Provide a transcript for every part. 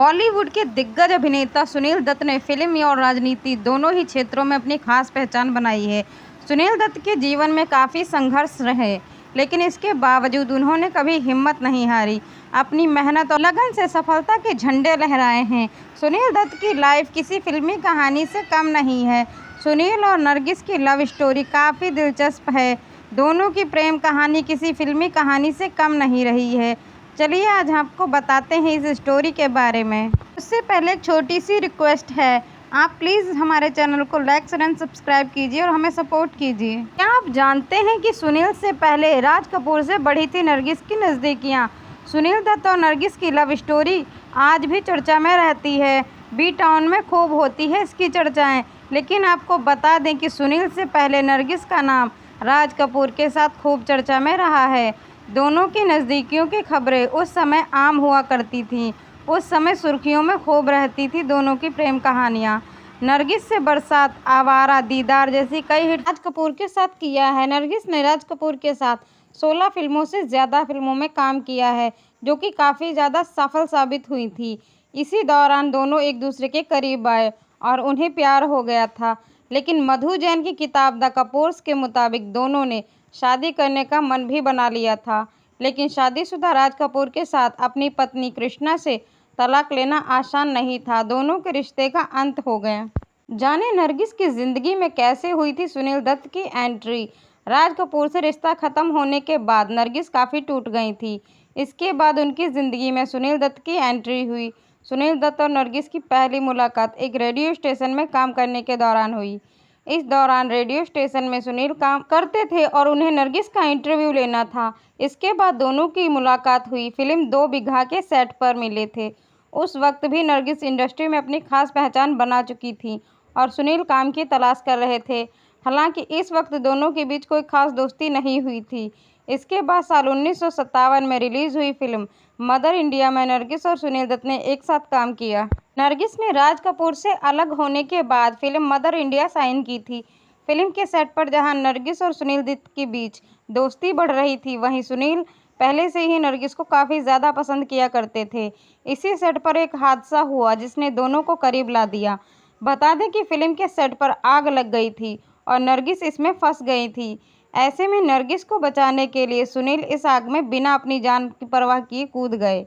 बॉलीवुड के दिग्गज अभिनेता सुनील दत्त ने फिल्म और राजनीति दोनों ही क्षेत्रों में अपनी खास पहचान बनाई है। सुनील दत्त के जीवन में काफ़ी संघर्ष रहे, लेकिन इसके बावजूद उन्होंने कभी हिम्मत नहीं हारी। अपनी मेहनत और लगन से सफलता के झंडे लहराए हैं। सुनील दत्त की लाइफ किसी फिल्मी कहानी से कम नहीं है। सुनील और नरगिस की लव स्टोरी काफ़ी दिलचस्प है। दोनों की प्रेम कहानी किसी फिल्मी कहानी से कम नहीं रही है। चलिए आज आपको बताते हैं इस स्टोरी के बारे में। उससे पहले एक छोटी सी रिक्वेस्ट है, आप प्लीज़ हमारे चैनल को लाइक शेयर एंड सब्सक्राइब कीजिए और हमें सपोर्ट कीजिए। क्या आप जानते हैं कि सुनील से पहले राज कपूर से बढ़ी थी नरगिस की नज़दीकियाँ। सुनील दत्त और नरगिस की लव स्टोरी आज भी चर्चा में रहती है। बी टाउन में खूब होती है इसकी चर्चाएँ। लेकिन आपको बता दें कि सुनील से पहले नरगिस का नाम राज कपूर के साथ खूब चर्चा में रहा है। दोनों की नज़दीकियों की खबरें उस समय आम हुआ करती थीं। उस समय सुर्खियों में खूब रहती थी दोनों की प्रेम कहानियाँ। नरगिस से बरसात, आवारा, दीदार जैसी कई हिट राज कपूर के साथ किया है। नरगिस ने राज कपूर के साथ 16 फिल्मों से ज़्यादा फिल्मों में काम किया है, जो कि काफ़ी ज़्यादा सफल साबित हुई थी। इसी दौरान दोनों एक दूसरे के करीब आए और उन्हें प्यार हो गया था। लेकिन मधु जैन की किताब द कपूर्स के मुताबिक दोनों ने शादी करने का मन भी बना लिया था। लेकिन शादीशुदा राज कपूर के साथ अपनी पत्नी कृष्णा से तलाक लेना आसान नहीं था। दोनों के रिश्ते का अंत हो गया। जाने नरगिस की ज़िंदगी में कैसे हुई थी सुनील दत्त की एंट्री। राज कपूर से रिश्ता ख़त्म होने के बाद नरगिस काफ़ी टूट गई थी। इसके बाद उनकी ज़िंदगी में सुनील दत्त की एंट्री हुई। सुनील दत्त और नरगिस की पहली मुलाकात एक रेडियो स्टेशन में काम करने के दौरान हुई। इस दौरान रेडियो स्टेशन में सुनील काम करते थे और उन्हें नरगिस का इंटरव्यू लेना था। इसके बाद दोनों की मुलाकात हुई। फिल्म 2 बीघा के सेट पर मिले थे। उस वक्त भी नरगिस इंडस्ट्री में अपनी खास पहचान बना चुकी थी और सुनील काम की तलाश कर रहे थे। हालांकि इस वक्त दोनों के बीच कोई खास दोस्ती नहीं हुई थी। इसके बाद साल 1957 में रिलीज हुई फिल्म मदर इंडिया में नरगिस और सुनील दत्त ने एक साथ काम किया। नरगिस ने राज कपूर से अलग होने के बाद फिल्म मदर इंडिया साइन की थी। फिल्म के सेट पर जहां नरगिस और सुनील दत्त के बीच दोस्ती बढ़ रही थी, वहीं सुनील पहले से ही नरगिस को काफ़ी ज़्यादा पसंद किया करते थे। इसी सेट पर एक हादसा हुआ जिसने दोनों को करीब ला दिया। बता दें कि फिल्म के सेट पर आग लग गई थी और नरगिस इसमें फंस गई थी। ऐसे में नरगिस को बचाने के लिए सुनील इस आग में बिना अपनी जान की परवाह किए कूद गए।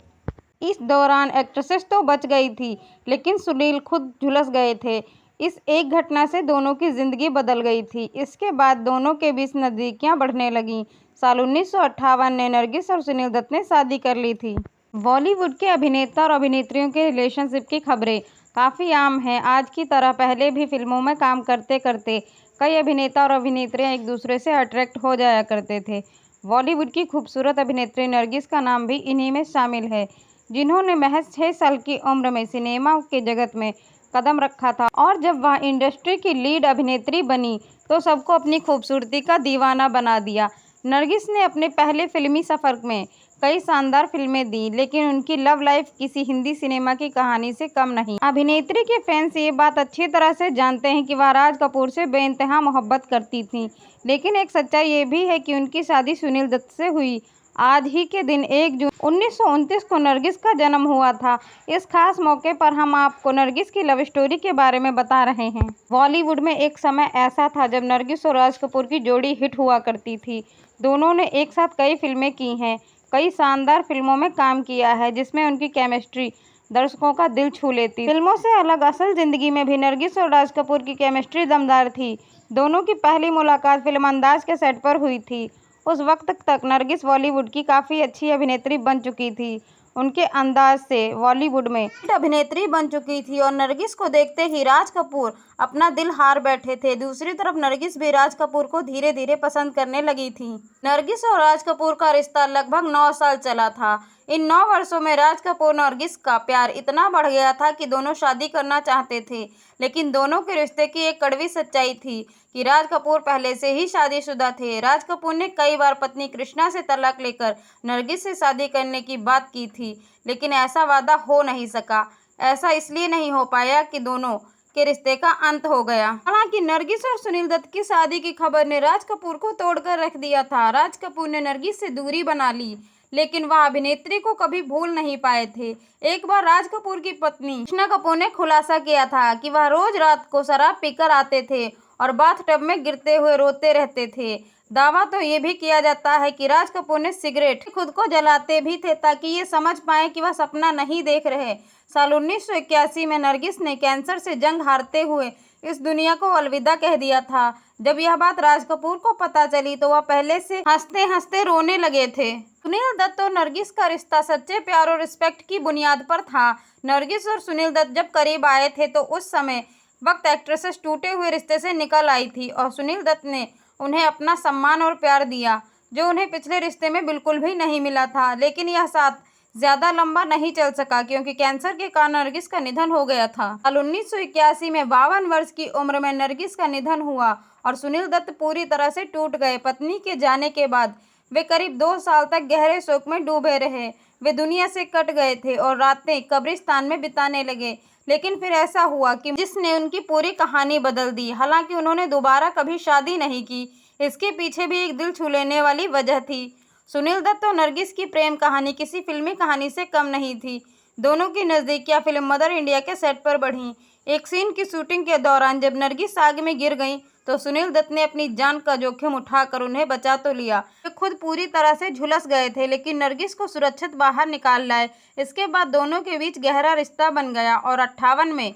इस दौरान एक्ट्रेसेस तो बच गई थी, लेकिन सुनील खुद झुलस गए थे। इस एक घटना से दोनों की ज़िंदगी बदल गई थी। इसके बाद दोनों के बीच नज़दीकियाँ बढ़ने लगीं। साल 1958 में नरगिस और सुनील दत्त ने शादी कर ली थी। बॉलीवुड के अभिनेता और अभिनेत्रियों के रिलेशनशिप की खबरें काफ़ी आम हैं। आज की तरह पहले भी फिल्मों में काम करते करते कई अभिनेता और अभिनेत्रियाँ एक दूसरे से अट्रैक्ट हो जाया करते थे। बॉलीवुड की खूबसूरत अभिनेत्री नरगिस का नाम भी इन्हीं में शामिल है, जिन्होंने महज 6 साल की उम्र में सिनेमा के जगत में कदम रखा था और जब वह इंडस्ट्री की लीड अभिनेत्री बनी तो सबको अपनी खूबसूरती का दीवाना बना दिया। नरगिस ने अपने पहले फिल्मी सफ़र में कई शानदार फिल्में दी, लेकिन उनकी लव लाइफ किसी हिंदी सिनेमा की कहानी से कम नहीं। अभिनेत्री के फैंस ये बात अच्छी तरह से जानते हैं कि वह राज कपूर से बेइंतहा मोहब्बत करती थीं, लेकिन एक सच्चाई ये भी है कि उनकी शादी सुनील दत्त से हुई। आज ही के दिन 1 जून 1929 को नरगिस का जन्म हुआ था। इस खास मौके पर हम आपको नरगिस की लव स्टोरी के बारे में बता रहे हैं। बॉलीवुड में एक समय ऐसा था जब नरगिस और राज कपूर की जोड़ी हिट हुआ करती थी। दोनों ने एक साथ कई फिल्में की हैं, कई शानदार फिल्मों में काम किया है, जिसमें उनकी केमिस्ट्री दर्शकों का दिल छू लेती। फिल्मों से अलग असल जिंदगी में भी नरगिस और राज कपूर की केमिस्ट्री दमदार थी। दोनों की पहली मुलाकात फिल्म अंदाज के सेट पर हुई थी। उस वक्त तक नरगिस बॉलीवुड की काफ़ी अच्छी अभिनेत्री बन चुकी थी। उनके अंदाज से बॉलीवुड में हिट अभिनेत्री बन चुकी थी और नरगिस को देखते ही राज कपूर अपना दिल हार बैठे थे। दूसरी तरफ नरगिस भी राज कपूर को धीरे धीरे पसंद करने लगी थी। नरगिस और राज कपूर का रिश्ता लगभग 9 साल चला था। इन 9 वर्षों में राज कपूर और नरगिस का प्यार इतना बढ़ गया था कि दोनों शादी करना चाहते थे। लेकिन दोनों के रिश्ते की एक कड़वी सच्चाई थी कि राज कपूर पहले से ही शादीशुदा थे। राज कपूर ने कई बार पत्नी कृष्णा से तलाक लेकर नरगिस से शादी करने की बात की थी, लेकिन ऐसा वादा हो नहीं सका। ऐसा इसलिए नहीं हो पाया कि दोनों के रिश्ते का अंत हो गया। हालांकि नरगिस और सुनील दत्त की शादी की खबर ने राज कपूर को तोड़कर रख दिया था। राज कपूर ने नरगिस से दूरी बना ली, लेकिन वह अभिनेत्री को कभी भूल नहीं पाए थे। एक बार राज कपूर की पत्नी करिश्मा कपूर ने खुलासा किया था कि वह रोज रात को शराब पीकर आते थे और बाथटब में गिरते हुए रोते रहते थे। दावा तो ये भी किया जाता है कि राज कपूर ने सिगरेट खुद को जलाते भी थे ताकि ये समझ पाएं कि वह सपना नहीं देख रहे। साल 1981 में नरगिस ने कैंसर से जंग हारते हुए इस दुनिया को अलविदा कह दिया था। जब यह बात राज कपूर को पता चली तो वह पहले से हंसते हंसते रोने लगे थे। सुनील दत्त और नरगिस का रिश्ता सच्चे प्यार और रिस्पेक्ट की बुनियाद पर था। नरगिस और सुनील दत्त जब करीब आए थे तो उस समय वक्त एक्ट्रेसेस टूटे हुए रिश्ते से निकल आई थी और सुनील दत्त ने उन्हें अपना सम्मान और प्यार दिया, जो उन्हें पिछले रिश्ते में बिल्कुल भी नहीं मिला था। लेकिन यह साथ ज्यादा लंबा नहीं चल सका क्योंकि कैंसर के कारण नरगिस का निधन हो गया था। साल 1981 में 52 वर्ष की उम्र में नरगिस का निधन हुआ और सुनील दत्त पूरी तरह से टूट गए। पत्नी के जाने के बाद वे करीब 2 साल तक गहरे शोक में डूबे रहे। वे दुनिया से कट गए थे और रातें कब्रिस्तान में बिताने लगे। लेकिन फिर ऐसा हुआ कि जिसने उनकी पूरी कहानी बदल दी। हालांकि उन्होंने दोबारा कभी शादी नहीं की, इसके पीछे भी एक दिल छू लेने वाली वजह थी। सुनील दत्त और नरगिस की प्रेम कहानी किसी फिल्मी कहानी से कम नहीं थी। दोनों की नज़दीकियां फिल्म मदर इंडिया के सेट पर बढ़ी। एक सीन की शूटिंग के दौरान जब नरगिस आग में गिर गईं तो सुनील दत्त ने अपनी जान का जोखिम उठाकर उन्हें बचा तो लिया। वे खुद पूरी तरह से झुलस गए थे लेकिन नरगिस को सुरक्षित बाहर निकाल लाए। इसके बाद दोनों के बीच गहरा रिश्ता बन गया और 58 में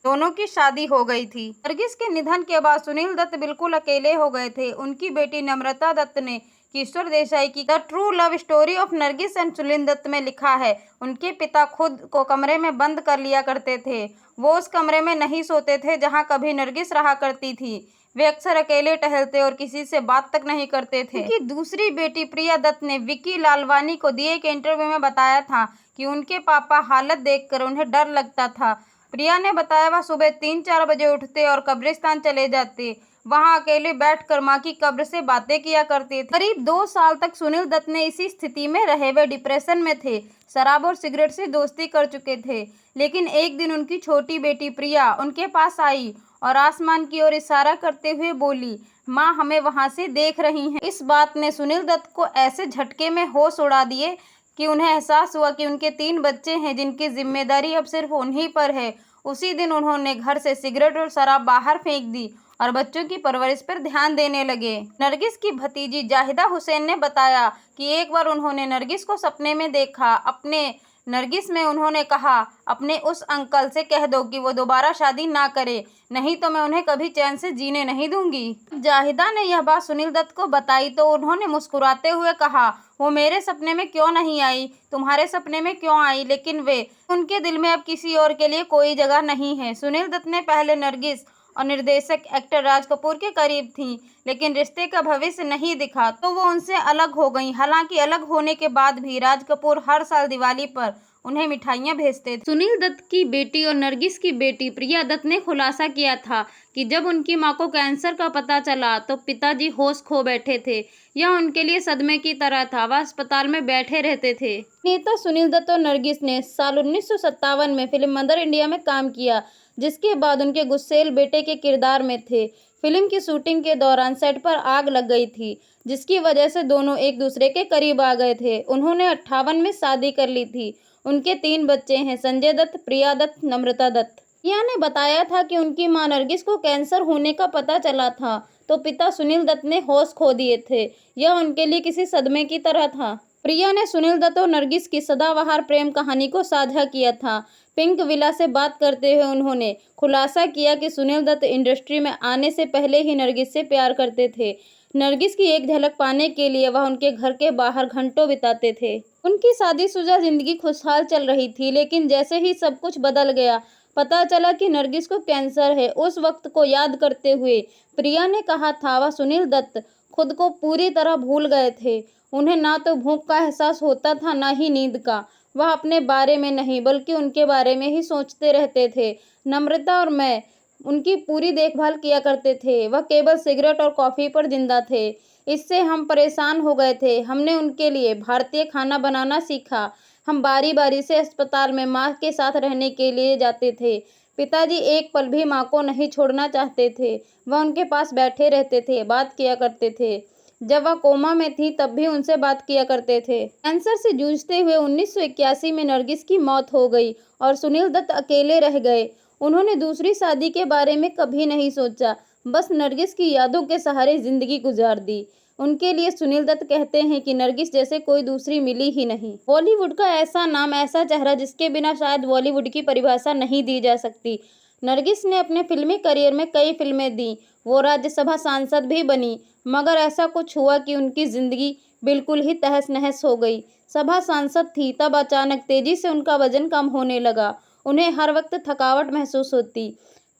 दोनों की शादी हो गई थी। नरगिस के निधन के बाद सुनील दत्त बिल्कुल अकेले हो गए थे। उनकी बेटी नम्रता दत्त ने किशोर देसाई की the true love story of Nargis and Sunil Dutt में लिखा है, उनके पिता खुद को कमरे में बंद कर लिया करते थे। वो उस कमरे में नहीं सोते थे जहां कभी नरगिस रहा करती थी। वे अक्सर अकेले टहलते और किसी से बात तक नहीं करते थे। उनकी दूसरी बेटी प्रिया दत्त ने विकी लालवानी को दिए एक इंटरव्यू में बताया था कि उनके पापा हालत देखकर उन्हें डर लगता था। प्रिया ने बताया वह सुबह 3-4 बजे उठते और कब्रिस्तान चले जाते। वहां अकेले बैठकर मां की कब्र से बातें किया करते थे। करीब 2 साल तक सुनील दत्त ने इसी स्थिति में रहे। वे डिप्रेशन में थे, शराब और सिगरेट से दोस्ती कर चुके थे। लेकिन एक दिन उनकी छोटी बेटी प्रिया उनके पास आई और आसमान की ओर इशारा करते हुए बोली, माँ हमें वहां से देख रही हैं। इस बात ने सुनील दत्त को ऐसे झटके में होश उड़ा दिए कि उन्हें एहसास हुआ कि उनके 3 बच्चे हैं जिनकी जिम्मेदारी अब सिर्फ उन्हीं पर है। उसी दिन उन्होंने घर से सिगरेट और शराब बाहर फेंक दी और बच्चों की परवरिश पर ध्यान देने लगे। नरगिस की भतीजी जाहिदा हुसैन ने बताया कि एक बार उन्होंने नरगिस को सपने में देखा। अपने नरगिस में उन्होंने कहा, अपने उस अंकल से कह दो कि वो दोबारा शादी ना करे, नहीं तो मैं उन्हें कभी चैन से जीने नहीं दूंगी। जाहिदा ने यह बात सुनील दत्त को बताई तो उन्होंने मुस्कुराते हुए कहा, वो मेरे सपने में क्यों नहीं आई, तुम्हारे सपने में क्यों आई, लेकिन उनके दिल में अब किसी और के लिए कोई जगह नहीं है। सुनील दत्त ने पहले नरगिस और निर्देशक एक्टर राज कपूर के करीब थीं, लेकिन रिश्ते का भविष्य नहीं दिखा तो वो उनसे अलग हो गईं। हालांकि अलग होने के बाद भी राज कपूर हर साल दिवाली पर उन्हें मिठाइयां भेजते थे। सुनील दत्त की बेटी और नरगिस की बेटी प्रिया दत्त ने खुलासा किया था कि जब उनकी मां को कैंसर का पता चला तो पिताजी होश खो बैठे थे। यह उनके लिए सदमे की तरह था। वह अस्पताल में बैठे रहते थे। नेता सुनील दत्त और नरगिस ने साल 1957 में फिल्म मदर इंडिया में काम किया, जिसके बाद उनके गुस्सेल बेटे के किरदार में थे। फिल्म की शूटिंग के दौरान सेट पर आग लग गई थी, जिसकी वजह से दोनों एक दूसरे के करीब आ गए थे। उन्होंने 58 में शादी कर ली थी। उनके 3 बच्चे हैं, संजय दत्त, प्रिया दत्त, नम्रता दत्त। प्रिया ने बताया था कि उनकी मां नरगिस को कैंसर होने का पता चला था तो पिता सुनील दत्त ने होश खो दिए थे। यह उनके लिए किसी सदमे की तरह था। प्रिया ने सुनील दत्त और नरगिस की सदाबहार प्रेम कहानी को साझा किया था। पिंक विला से बात करते हुए उन्होंने खुलासा किया कि सुनील दत्त इंडस्ट्री में आने से पहले ही नरगिस से प्यार करते थे। नरगिस की एक झलक पाने के लिए वह उनके घर के बाहर घंटों बिताते थे। उनकी शादीशुदा जिंदगी खुशहाल चल रही थी, लेकिन जैसे ही सब कुछ बदल गया, पता चला कि नरगिस को कैंसर है। उस वक्त को याद करते हुए प्रिया ने कहा था, वह सुनील दत्त खुद को पूरी तरह भूल गए थे। उन्हें ना तो भूख का एहसास होता था, ना ही नींद का। वह अपने बारे में नहीं बल्कि उनके बारे में ही सोचते रहते थे। नम्रता और मैं उनकी पूरी देखभाल किया करते थे। वह केवल सिगरेट और कॉफ़ी पर जिंदा थे। इससे हम परेशान हो गए थे। हमने उनके लिए भारतीय खाना बनाना सीखा। हम बारी बारी से अस्पताल में माँ के साथ रहने के लिए जाते थे। पिताजी एक पल भी माँ को नहीं छोड़ना चाहते थे। वह उनके पास बैठे रहते थे, बात किया करते थे। जब वह कोमा में थी तब भी उनसे बात किया करते थे। कैंसर से जूझते हुए 1981 में नरगिस की मौत हो गई और सुनील दत्त अकेले रह गए। उन्होंने दूसरी शादी के बारे में कभी नहीं सोचा, बस नरगिस की यादों के सहारे जिंदगी गुजार दी। उनके लिए सुनील दत्त कहते हैं कि नरगिस जैसे कोई दूसरी मिली ही नहीं। बॉलीवुड का ऐसा नाम, ऐसा चेहरा जिसके बिना शायद बॉलीवुड की परिभाषा नहीं दी जा सकती। नरगिस ने अपने फिल्मी करियर में कई फिल्में दी, वो राज्यसभा सांसद भी बनी, मगर ऐसा कुछ हुआ कि उनकी जिंदगी बिल्कुल ही तहस नहस हो गई। सभा सांसद थी तब अचानक तेजी से उनका वजन कम होने लगा। उन्हें हर वक्त थकावट महसूस होती,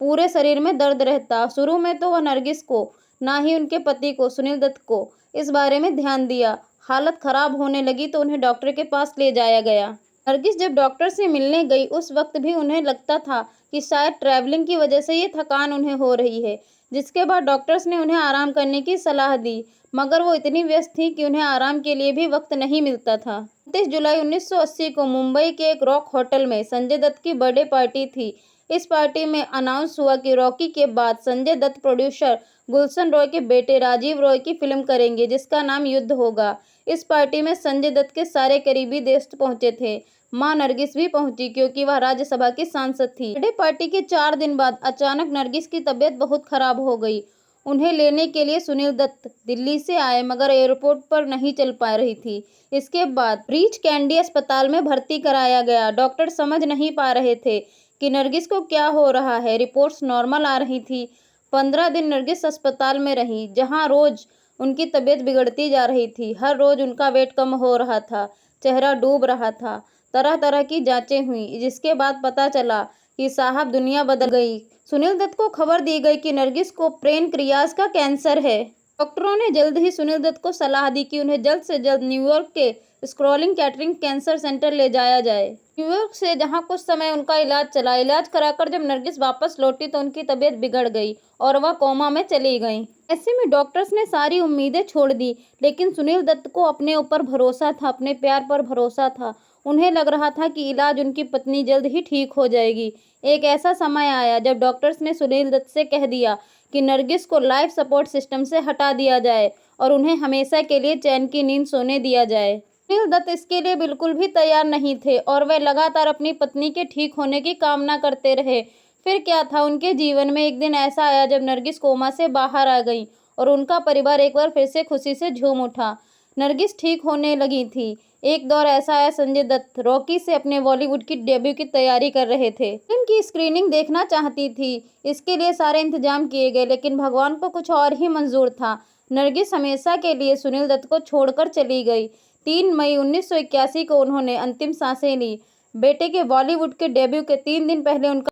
पूरे शरीर में दर्द रहता। शुरू में तो वह नरगिस को, ना ही उनके पति को सुनील दत्त को इस बारे में ध्यान दिया। हालत खराब होने लगी तो उन्हें डॉक्टर के पास ले जाया गया। नरगिस जब डॉक्टर से मिलने गई उस वक्त भी उन्हें लगता था कि शायद ट्रैवलिंग की वजह से ये थकान उन्हें हो रही है। जिसके बाद डॉक्टर्स ने उन्हें आराम करने की सलाह दी, मगर वो इतनी व्यस्त थी कि उन्हें आराम के लिए भी वक्त नहीं मिलता था। 29 जुलाई 1980 को मुंबई के एक रॉक होटल में संजय दत्त की बर्थडे पार्टी थी। इस पार्टी में अनाउंस हुआ कि रॉकी के बाद संजय दत्त प्रोड्यूसर गुलशन रॉय के बेटे राजीव रॉय की फिल्म करेंगे जिसका नाम युद्ध होगा। इस पार्टी में संजय दत्त के सारे करीबी दोस्त पहुंचे थे। मां नरगिस भी पहुंची क्योंकि वह राज्यसभा की सांसद थी। बर्थडे पार्टी के 4 दिन बाद अचानक नरगिस की तबीयत बहुत खराब हो गई। उन्हें लेने के लिए सुनील दत्त दिल्ली से आए मगर एयरपोर्ट पर नहीं चल पा रही थी। इसके बाद ब्रीच कैंडी अस्पताल में भर्ती कराया गया। डॉक्टर समझ नहीं पा रहे थे कि नरगिस को क्या हो रहा है। रिपोर्ट्स नॉर्मल आ रही थी। 15 दिन नरगिस अस्पताल में रही, जहां रोज उनकी तबीयत बिगड़ती जा रही थी। हर रोज उनका वेट कम हो रहा था, चेहरा डूब रहा था। तरह तरह की जांचें हुई, जिसके बाद पता चला कि साहब दुनिया बदल गई। सुनील दत्त को खबर दी गई कि नरगिस को पेनक्रियाज का कैंसर है। डॉक्टरों ने जल्द ही सुनील दत्त को सलाह दी कि उन्हें जल्द से जल्द न्यूयॉर्क के स्क्रॉलिंग कैटरिंग कैंसर सेंटर ले जाया जाए। न्यूयॉर्क से जहां कुछ समय उनका इलाज चला। इलाज कराकर जब नरगिस वापस लौटी तो उनकी तबीयत बिगड़ गई और वह कोमा में चली गईं। ऐसे में डॉक्टर्स ने सारी उम्मीदें छोड़ दी, लेकिन सुनील दत्त को अपने ऊपर भरोसा था, अपने प्यार पर भरोसा था। उन्हें लग रहा था कि इलाज उनकी पत्नी जल्द ही ठीक हो जाएगी। एक ऐसा समय आया जब डॉक्टर्स ने सुनील दत्त से कह दिया कि नरगिस को लाइफ सपोर्ट सिस्टम से हटा दिया जाए और उन्हें हमेशा के लिए चैन की नींद सोने दिया जाए। सुनील दत्त इसके लिए बिल्कुल भी तैयार नहीं थे और वे लगातार अपनी पत्नी के ठीक होने की कामना करते रहे। फिर क्या था, उनके जीवन में एक दिन ऐसा आया जब नरगिस कोमा से बाहर आ गई और उनका परिवार एक बार फिर से खुशी से झूम उठा। नरगिस ठीक होने लगी थी। एक दौर ऐसा आया, संजय दत्त रॉकी से अपने बॉलीवुड की डेब्यू की तैयारी कर रहे थे। फिल्म की स्क्रीनिंग देखना चाहती थी, इसके लिए सारे इंतजाम किए गए, लेकिन भगवान को कुछ और ही मंजूर था। नरगिस हमेशा के लिए सुनील दत्त को छोड़कर चली गई। 3 मई 1981 को उन्होंने अंतिम सांसें ली। बेटे के बॉलीवुड के डेब्यू के 3 दिन पहले उनका